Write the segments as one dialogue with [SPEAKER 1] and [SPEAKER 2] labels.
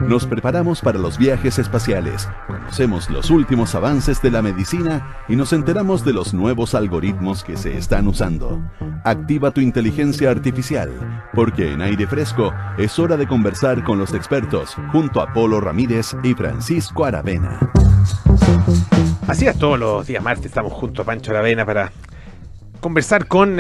[SPEAKER 1] Nos preparamos para los viajes espaciales, conocemos los últimos avances de la medicina y nos enteramos de los nuevos algoritmos que se están usando. Activa tu inteligencia artificial, porque en Aire Fresco es hora de conversar con los expertos, junto a Polo Ramírez y Francisco Aravena.
[SPEAKER 2] Así es, todos los días martes estamos junto a Pancho Aravena para conversar con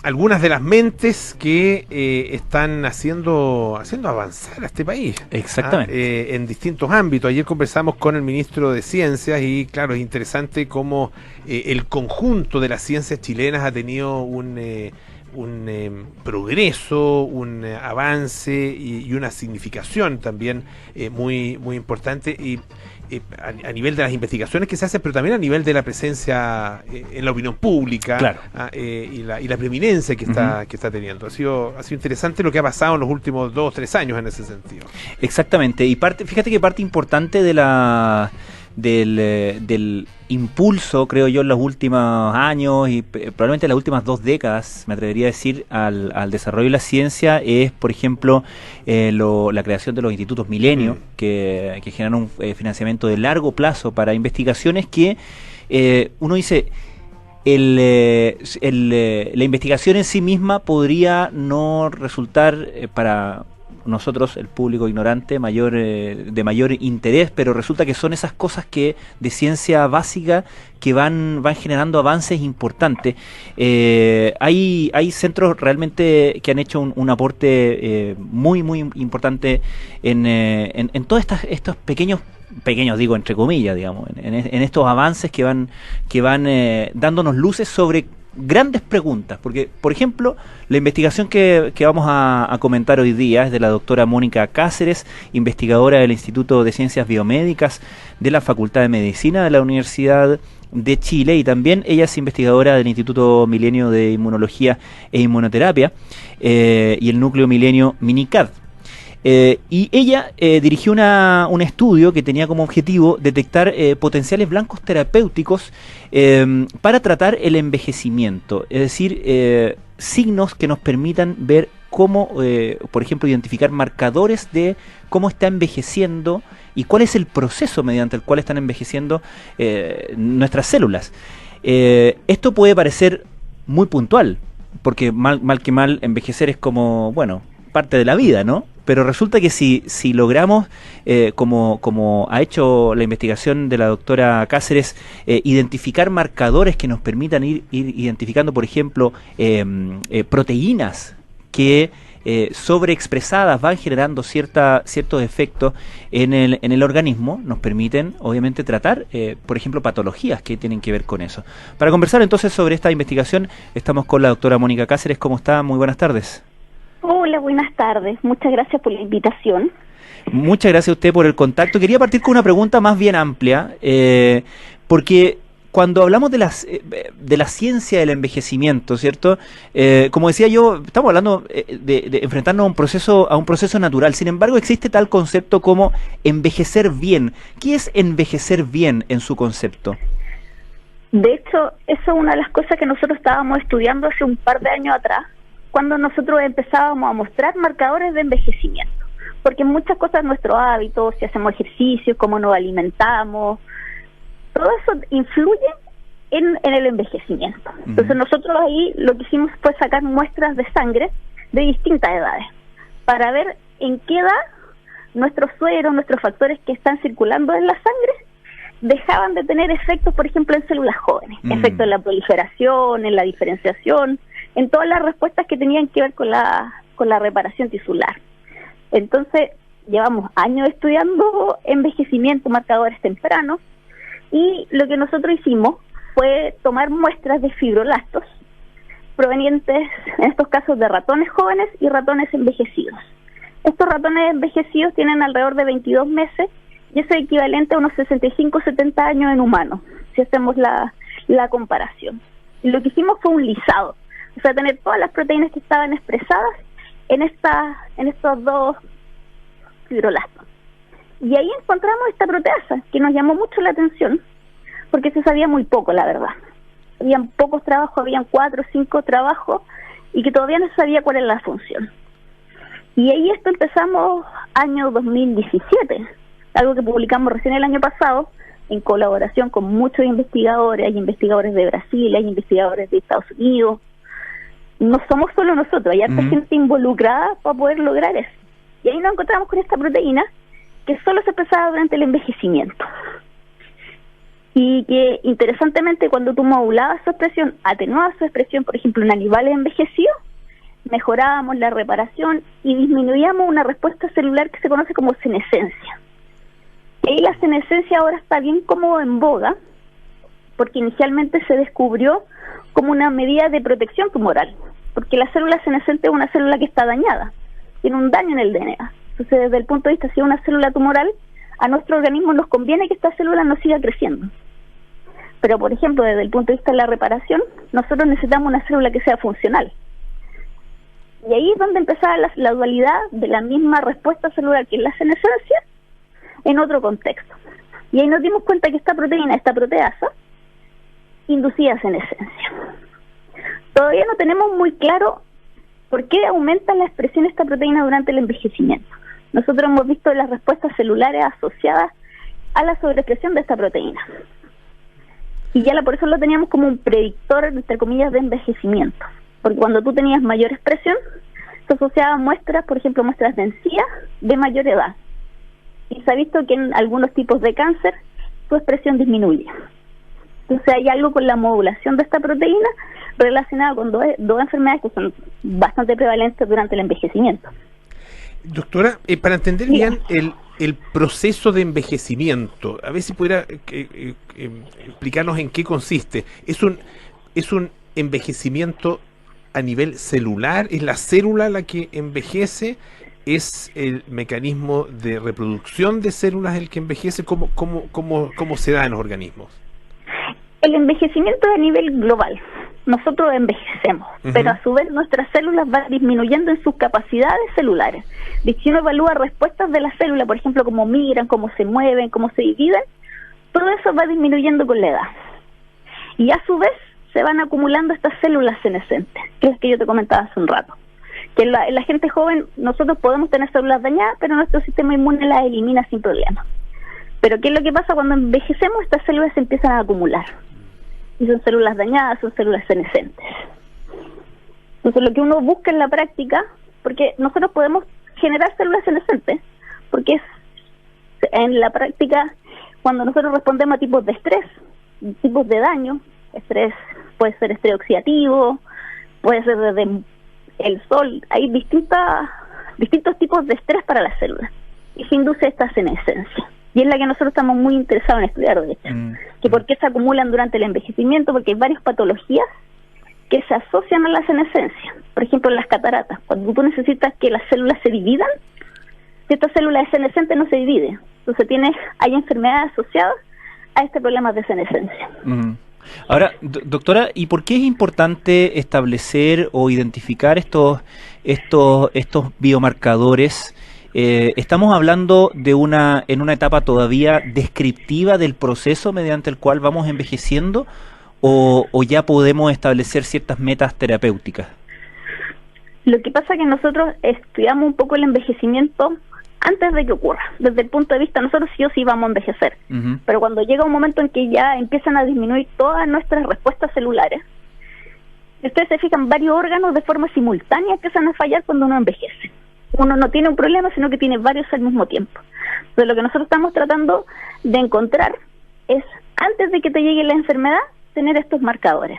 [SPEAKER 2] algunas de las mentes que están haciendo avanzar a este país.
[SPEAKER 3] Exactamente.
[SPEAKER 2] En distintos ámbitos. Ayer conversamos con el ministro de Ciencias y claro, es interesante cómo el conjunto de las ciencias chilenas ha tenido un progreso, un avance y una significación también muy importante y a nivel de las investigaciones que se hacen, pero también a nivel de la presencia en la opinión pública.
[SPEAKER 3] Claro.
[SPEAKER 2] Y la preeminencia que está teniendo. Ha sido interesante lo que ha pasado en los últimos 2 o 3 años en ese sentido.
[SPEAKER 3] Exactamente, y fíjate que parte importante del impulso, creo yo, en los últimos años y probablemente en las últimas 2 décadas, me atrevería a decir, al desarrollo de la ciencia es, por ejemplo, la creación de los institutos Milenio, que generan un financiamiento de largo plazo para investigaciones que uno dice, la investigación en sí misma podría no resultar para nosotros, el público ignorante, de mayor interés, pero resulta que son esas cosas de ciencia básica que van generando avances importantes. Hay centros realmente que han hecho un aporte muy importante en todos estos pequeños digo entre comillas, digamos, en estos avances que van dándonos luces sobre grandes preguntas, porque, por ejemplo, la investigación que vamos a comentar hoy día es de la doctora Mónica Cáceres, investigadora del Instituto de Ciencias Biomédicas de la Facultad de Medicina de la Universidad de Chile, y también ella es investigadora del Instituto Milenio de Inmunología e Inmunoterapia y el Núcleo Milenio MINICAD. Y ella dirigió un estudio que tenía como objetivo detectar potenciales blancos terapéuticos para tratar el envejecimiento, es decir, signos que nos permitan ver cómo, por ejemplo, identificar marcadores de cómo está envejeciendo y cuál es el proceso mediante el cual están envejeciendo nuestras células. Esto puede parecer muy puntual, porque mal que mal envejecer es como, bueno, parte de la vida, ¿no? Pero resulta que si logramos, como ha hecho la investigación de la doctora Cáceres, identificar marcadores que nos permitan ir identificando, por ejemplo, proteínas que sobreexpresadas van generando ciertos efectos en el organismo, nos permiten obviamente tratar, por ejemplo, patologías que tienen que ver con eso. Para conversar entonces sobre esta investigación, estamos con la doctora Mónica Cáceres. ¿Cómo está? Muy buenas tardes.
[SPEAKER 4] Hola, buenas tardes. Muchas gracias por la invitación.
[SPEAKER 3] Muchas gracias a usted por el contacto. Quería partir con una pregunta más bien amplia, porque cuando hablamos de la ciencia del envejecimiento, ¿cierto? Como decía yo, estamos hablando de enfrentarnos a un proceso natural. Sin embargo, existe tal concepto como envejecer bien. ¿Qué es envejecer bien en su concepto?
[SPEAKER 4] De hecho, eso es una de las cosas que nosotros estábamos estudiando hace un par de años atrás, cuando nosotros empezábamos a mostrar marcadores de envejecimiento, porque muchas cosas, nuestros hábitos, si hacemos ejercicio, cómo nos alimentamos, todo eso influye en el envejecimiento. Entonces nosotros ahí lo que hicimos fue sacar muestras de sangre de distintas edades, para ver en qué edad nuestros sueros, nuestros factores que están circulando en la sangre, dejaban de tener efectos, por ejemplo, en células jóvenes, efectos en la proliferación, en la diferenciación, en todas las respuestas que tenían que ver con la reparación tisular. Entonces, llevamos años estudiando envejecimiento, marcadores tempranos, y lo que nosotros hicimos fue tomar muestras de fibroblastos provenientes, en estos casos, de ratones jóvenes y ratones envejecidos. Estos ratones envejecidos tienen alrededor de 22 meses, y eso es equivalente a unos 65-70 años en humanos, si hacemos la comparación. Y lo que hicimos fue un lisado, o sea, tener todas las proteínas que estaban expresadas en estos 2 fibroblastos. Y ahí encontramos esta proteasa, que nos llamó mucho la atención, porque se sabía muy poco, la verdad. Habían pocos trabajos, habían 4 o 5 trabajos y que todavía no se sabía cuál era la función. Y ahí esto empezamos año 2017, algo que publicamos recién el año pasado, en colaboración con muchos investigadores. Hay investigadores de Brasil, hay investigadores de Estados Unidos. No somos solo nosotros, hay harta gente involucrada para poder lograr eso. Y ahí nos encontramos con esta proteína que solo se expresaba durante el envejecimiento. Y que interesantemente, cuando tú modulabas su expresión, atenuabas su expresión, por ejemplo, en animales envejecidos, mejorábamos la reparación y disminuíamos una respuesta celular que se conoce como senescencia. Y la senescencia ahora está bien como en boga, porque inicialmente se descubrió como una medida de protección tumoral, porque la célula senescente es una célula que está dañada, tiene un daño en el DNA. Entonces, desde el punto de vista, si es una célula tumoral, a nuestro organismo nos conviene que esta célula no siga creciendo. Pero, por ejemplo, desde el punto de vista de la reparación, nosotros necesitamos una célula que sea funcional. Y ahí es donde empezaba la dualidad de la misma respuesta celular, que es la senescencia, en otro contexto. Y ahí nos dimos cuenta que esta proteína, esta proteasa, inducía senescencia. Todavía no tenemos muy claro por qué aumenta la expresión de esta proteína durante el envejecimiento. Nosotros hemos visto las respuestas celulares asociadas a la sobreexpresión de esta proteína. Y ya por eso lo teníamos como un predictor, entre comillas, de envejecimiento. Porque cuando tú tenías mayor expresión, se asociaban muestras, por ejemplo, muestras de encía de mayor edad. Y se ha visto que en algunos tipos de cáncer su expresión disminuye. Entonces hay algo con la modulación de esta proteína relacionada con dos enfermedades que son bastante prevalentes durante el envejecimiento.
[SPEAKER 2] Doctora, para entender bien el proceso de envejecimiento, a ver si pudiera explicarnos en qué consiste. ¿Es un envejecimiento a nivel celular? ¿Es la célula la que envejece? ¿Es el mecanismo de reproducción de células el que envejece? ¿Cómo se da en los organismos?
[SPEAKER 4] El envejecimiento es a nivel global. Nosotros envejecemos, pero a su vez nuestras células van disminuyendo en sus capacidades celulares. Si uno evalúa respuestas de las células, por ejemplo, cómo migran, cómo se mueven, cómo se dividen, todo eso va disminuyendo con la edad. Y a su vez se van acumulando estas células senescentes, que es las que yo te comentaba hace un rato. Que en la gente joven nosotros podemos tener células dañadas, pero nuestro sistema inmune las elimina sin problema. Pero ¿qué es lo que pasa cuando envejecemos? Estas células se empiezan a acumular. Y son células dañadas, son células senescentes. Entonces lo que uno busca en la práctica, porque nosotros podemos generar células senescentes, porque es en la práctica cuando nosotros respondemos a tipos de estrés, tipos de daño. Estrés puede ser estrés oxidativo, puede ser desde el sol. Hay distintos tipos de estrés para las células y se induce esta senescencia. Y es la que nosotros estamos muy interesados en estudiar, de hecho. Que por qué se acumulan durante el envejecimiento, porque hay varias patologías que se asocian a la senescencia. Por ejemplo, las cataratas. Cuando tú necesitas que las células se dividan, si esta célula es senescente no se divide. Entonces hay enfermedades asociadas a este problema de senescencia.
[SPEAKER 3] Ahora, doctora, ¿y por qué es importante establecer o identificar estos biomarcadores? ¿Estamos hablando de en una etapa todavía descriptiva del proceso mediante el cual vamos envejeciendo o ya podemos establecer ciertas metas terapéuticas?
[SPEAKER 4] Lo que pasa es que nosotros estudiamos un poco el envejecimiento antes de que ocurra. Desde el punto de vista, nosotros sí o sí vamos a envejecer. Pero cuando llega un momento en que ya empiezan a disminuir todas nuestras respuestas celulares, si ustedes se fijan, varios órganos de forma simultánea empiezan a fallar cuando uno envejece. Uno no tiene un problema, sino que tiene varios al mismo tiempo. Entonces lo que nosotros estamos tratando de encontrar es, antes de que te llegue la enfermedad, tener estos marcadores.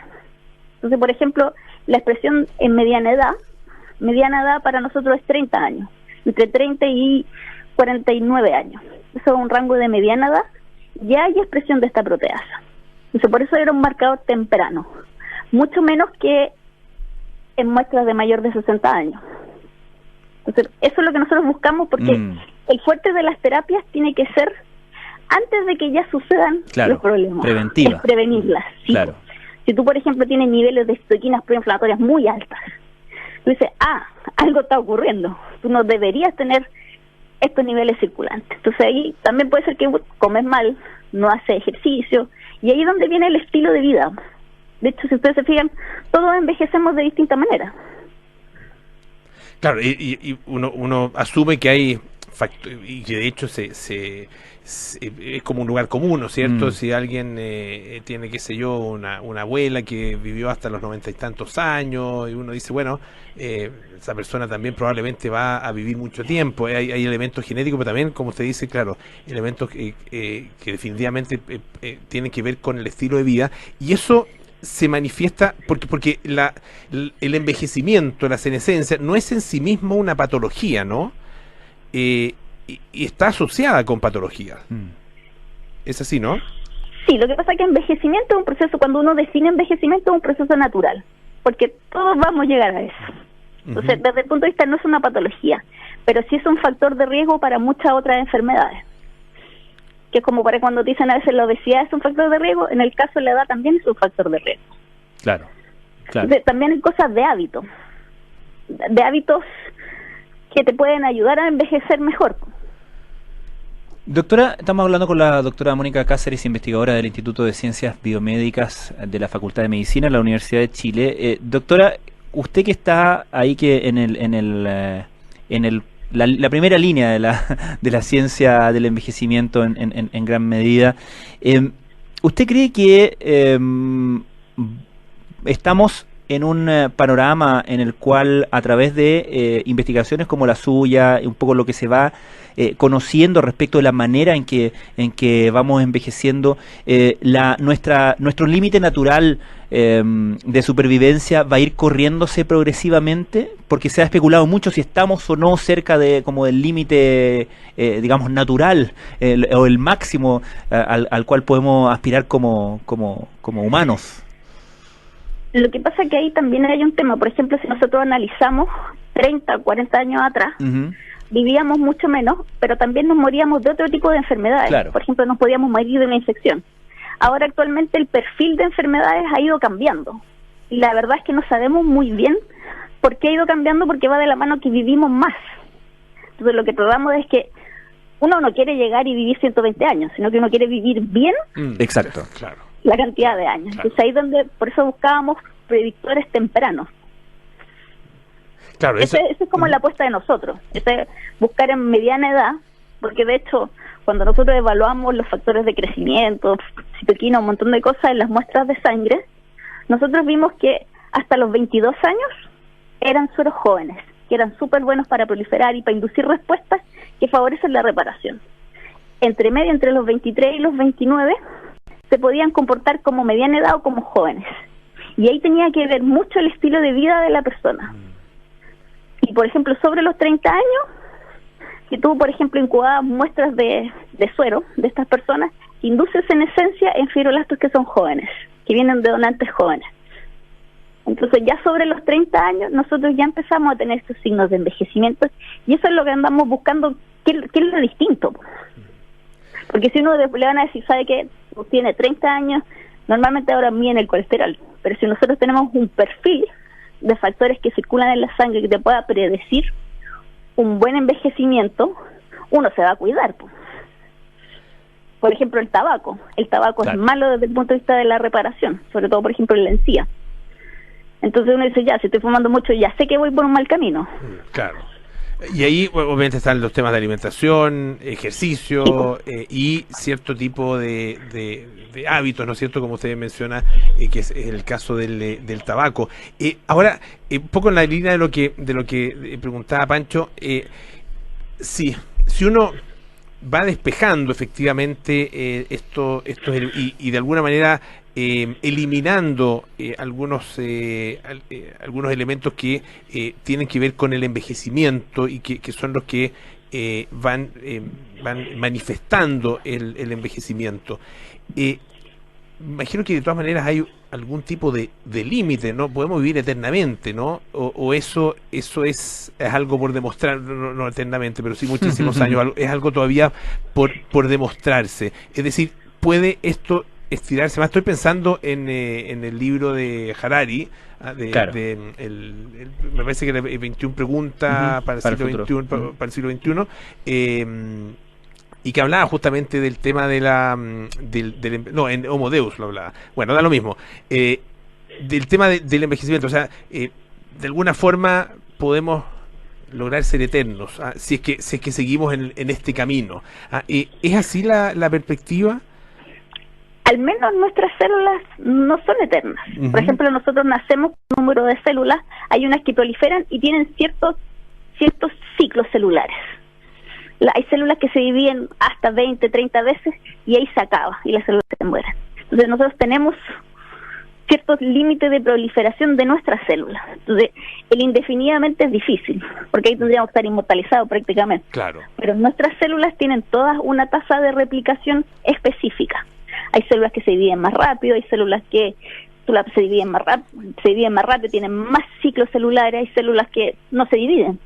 [SPEAKER 4] Entonces, por ejemplo, la expresión en mediana edad para nosotros es 30 años, entre 30 y 49 años. Eso es un rango de mediana edad, ya hay expresión de esta proteasa. Entonces, por eso era un marcador temprano, mucho menos que en muestras de mayor de 60 años. Entonces, eso es lo que nosotros buscamos, porque el fuerte de las terapias tiene que ser antes de que ya sucedan los problemas.
[SPEAKER 3] Preventiva.
[SPEAKER 4] Es prevenirlas. Sí. Claro. Si tú, por ejemplo, tienes niveles de citoquinas proinflamatorias muy altas, tú dices, algo está ocurriendo. Tú no deberías tener estos niveles circulantes. Entonces ahí también puede ser que comes mal, no haces ejercicio, y ahí es donde viene el estilo de vida. De hecho, si ustedes se fijan, todos envejecemos de distinta manera.
[SPEAKER 2] Claro, y uno asume que hay y que de hecho es como un lugar común, ¿no es cierto? Si alguien tiene, qué sé yo, una abuela que vivió hasta los 90 y tantos años, y uno dice, bueno, esa persona también probablemente va a vivir mucho tiempo. Hay elementos genéticos, pero también, como usted dice, claro, elementos que definitivamente tienen que ver con el estilo de vida, y eso se manifiesta porque el envejecimiento, la senescencia, no es en sí mismo una patología, ¿no? Y está asociada con patología. Es así, ¿no?
[SPEAKER 4] Sí, lo que pasa es que envejecimiento es un proceso, cuando uno define envejecimiento, es un proceso natural, porque todos vamos a llegar a eso. Entonces, desde el punto de vista, no es una patología, pero sí es un factor de riesgo para muchas otras enfermedades. Que es como para cuando dicen a veces la obesidad es un factor de riesgo, en el caso de la edad también es un factor de riesgo.
[SPEAKER 3] Claro.
[SPEAKER 4] También hay cosas de hábitos que te pueden ayudar a envejecer mejor.
[SPEAKER 3] Doctora, estamos hablando con la doctora Mónica Cáceres, investigadora del Instituto de Ciencias Biomédicas de la Facultad de Medicina de la Universidad de Chile. Doctora, usted que está ahí que la primera línea de la ciencia del envejecimiento en gran medida, ¿usted cree que estamos en un panorama en el cual, a través de investigaciones como la suya, un poco lo que se va conociendo respecto de la manera en que vamos envejeciendo, nuestro límite natural de supervivencia va a ir corriéndose progresivamente? Porque se ha especulado mucho si estamos o no cerca del límite, digamos, natural, o el máximo al cual podemos aspirar como humanos.
[SPEAKER 4] Lo que pasa es que ahí también hay un tema. Por ejemplo, si nosotros analizamos 30 o 40 años atrás, vivíamos mucho menos, pero también nos moríamos de otro tipo de enfermedades.
[SPEAKER 3] Claro.
[SPEAKER 4] Por ejemplo, nos podíamos morir de una infección. Ahora actualmente el perfil de enfermedades ha ido cambiando. Y la verdad es que no sabemos muy bien por qué ha ido cambiando, porque va de la mano que vivimos más. Entonces lo que probamos es que uno no quiere llegar y vivir 120 años, sino que uno quiere vivir bien.
[SPEAKER 3] Exacto.
[SPEAKER 2] Claro.
[SPEAKER 4] La cantidad de años. Entonces ahí donde, por eso buscábamos predictores tempranos.
[SPEAKER 2] Claro,
[SPEAKER 4] esa es como la apuesta de nosotros, buscar en mediana edad, porque de hecho cuando nosotros evaluamos los factores de crecimiento, citoquina, un montón de cosas en las muestras de sangre, nosotros vimos que hasta los 22 años eran sueros jóvenes, que eran súper buenos para proliferar y para inducir respuestas que favorecen la reparación. Entre medio, entre los 23 y los 29, se podían comportar como mediana edad o como jóvenes. Y ahí tenía que ver mucho el estilo de vida de la persona. Y por ejemplo, sobre los 30 años, si tú, por ejemplo, incubabas muestras de suero de estas personas, induces en esencia en fibroblastos que son jóvenes, que vienen de donantes jóvenes. Entonces ya sobre los 30 años nosotros ya empezamos a tener estos signos de envejecimiento, y eso es lo que andamos buscando, ¿qué es lo distinto? Porque si uno le van a decir, ¿sabe qué? Tiene 30 años, normalmente ahora miden el colesterol, pero si nosotros tenemos un perfil de factores que circulan en la sangre que te pueda predecir un buen envejecimiento, uno se va a cuidar. Por ejemplo, el tabaco. El tabaco claro. Es malo desde el punto de vista de la reparación, sobre todo, por ejemplo, en la encía. Entonces uno dice, ya, si estoy fumando mucho, ya sé que voy por un mal camino.
[SPEAKER 2] Claro. Y ahí obviamente están los temas de alimentación, ejercicio y cierto tipo de hábitos, ¿no es cierto? Como usted menciona, que es el caso del tabaco. Ahora, un poco en la línea de lo que preguntaba Pancho, si uno va despejando efectivamente esto y de alguna manera eliminando algunos elementos que tienen que ver con el envejecimiento y que son los que van manifestando el envejecimiento. Imagino que de todas maneras hay algún tipo de límite, ¿no? Podemos vivir eternamente, ¿no? O eso es algo por demostrar, no eternamente, pero sí muchísimos años, es algo todavía por demostrarse. Es decir, ¿puede esto estirarse más? Estoy pensando en el libro de Harari, claro. Me parece que era 21 preguntas para el siglo XXI, para el siglo XXI, y que hablaba justamente del tema de en Homo Deus lo hablaba. Bueno, da lo mismo. Del tema del envejecimiento, o sea, de alguna forma podemos lograr ser eternos, si es que seguimos en este camino. ¿Es así la perspectiva?
[SPEAKER 4] Al menos nuestras células no son eternas. Por ejemplo, nosotros nacemos con un número de células, hay unas que proliferan y tienen ciertos ciclos celulares. Hay células que se dividen hasta 20, 30 veces y ahí se acaba y las células se mueren. Entonces nosotros tenemos ciertos límites de proliferación de nuestras células. Entonces, el indefinidamente es difícil, porque ahí tendríamos que estar inmortalizados prácticamente.
[SPEAKER 2] Claro.
[SPEAKER 4] Pero nuestras células tienen todas una tasa de replicación específica. Hay células que se dividen más rápido, hay células que se dividen más rápido, tienen más ciclos celulares, hay células que no se dividen.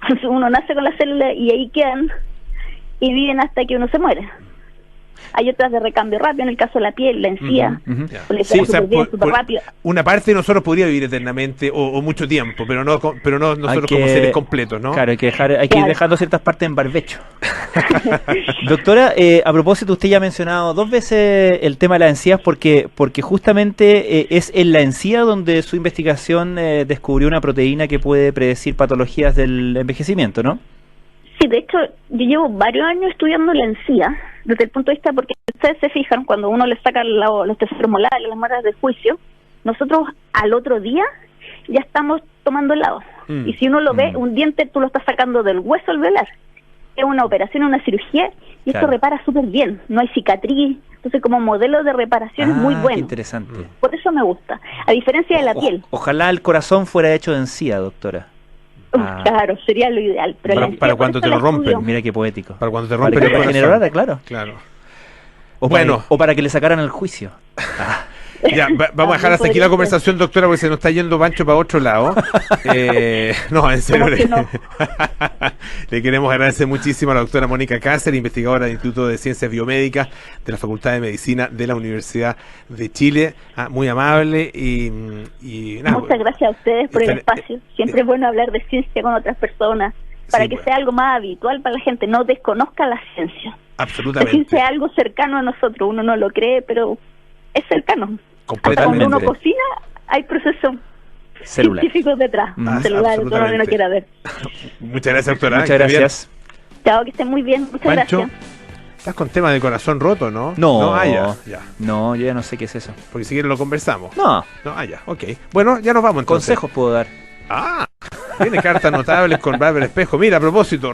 [SPEAKER 4] Entonces uno nace con las células y ahí quedan y viven hasta que uno se muere. Hay otras de recambio rápido, en el caso de la piel, la encía,
[SPEAKER 2] Sí, o sea, una parte de nosotros podría vivir eternamente o mucho tiempo, pero no nosotros como seres completos, ¿no?
[SPEAKER 3] Claro, hay que ir dejando ciertas partes en barbecho. Doctora, a propósito, usted ya ha mencionado 2 veces el tema de las encías porque justamente es en la encía donde su investigación descubrió una proteína que puede predecir patologías del envejecimiento, ¿no?
[SPEAKER 4] Sí, de hecho, yo llevo varios años estudiando la encía, desde el punto de vista, porque ustedes se fijan, cuando uno le saca los tesoros molares, las muelas de juicio, nosotros al otro día ya estamos tomando helado. Y si uno lo ve, un diente tú lo estás sacando del hueso alveolar. Es una operación, una cirugía, y esto repara súper bien, no hay cicatriz. Entonces, como modelo de reparación es muy bueno.
[SPEAKER 3] Interesante.
[SPEAKER 4] Por eso me gusta, a diferencia de la piel.
[SPEAKER 3] Ojalá el corazón fuera hecho de encía, doctora.
[SPEAKER 4] Claro, sería lo ideal. Pero
[SPEAKER 2] para cuando te lo rompen.
[SPEAKER 3] Mira qué poético.
[SPEAKER 2] Para cuando te rompen
[SPEAKER 3] el corazón. Generadora, claro. O para que le sacaran el juicio.
[SPEAKER 2] Ya, vamos a dejar hasta aquí la conversación, doctora, porque se nos está yendo Pancho para otro lado. No, en serio. Le queremos agradecer muchísimo a la doctora Mónica Cáceres, investigadora del Instituto de Ciencias Biomédicas de la Facultad de Medicina de la Universidad de Chile. Muy amable y nada.
[SPEAKER 4] Muchas gracias a ustedes por el espacio. Siempre es bueno hablar de ciencia con otras personas para que sea algo más habitual para la gente, no desconozca la ciencia.
[SPEAKER 2] Absolutamente.
[SPEAKER 4] La ciencia es algo cercano a nosotros, uno no lo cree, pero es cercano. Hasta cuando uno cocina hay procesos científicos detrás, celulares, todo lo que uno quiera ver.
[SPEAKER 2] Muchas gracias, doctora.
[SPEAKER 3] Muchas gracias.
[SPEAKER 4] Chao, que estén muy bien. Muchas
[SPEAKER 2] Pancho,
[SPEAKER 4] gracias.
[SPEAKER 2] Estás con tema de corazón roto, ¿no?
[SPEAKER 3] No,
[SPEAKER 2] ya.
[SPEAKER 3] No, yo ya no sé qué es eso.
[SPEAKER 2] Porque si quieres lo conversamos.
[SPEAKER 3] No,
[SPEAKER 2] ya, ok. Bueno, ya nos vamos entonces.
[SPEAKER 3] Consejos puedo dar.
[SPEAKER 2] Tiene cartas notables con Bárbara Espejo. Mira, a propósito,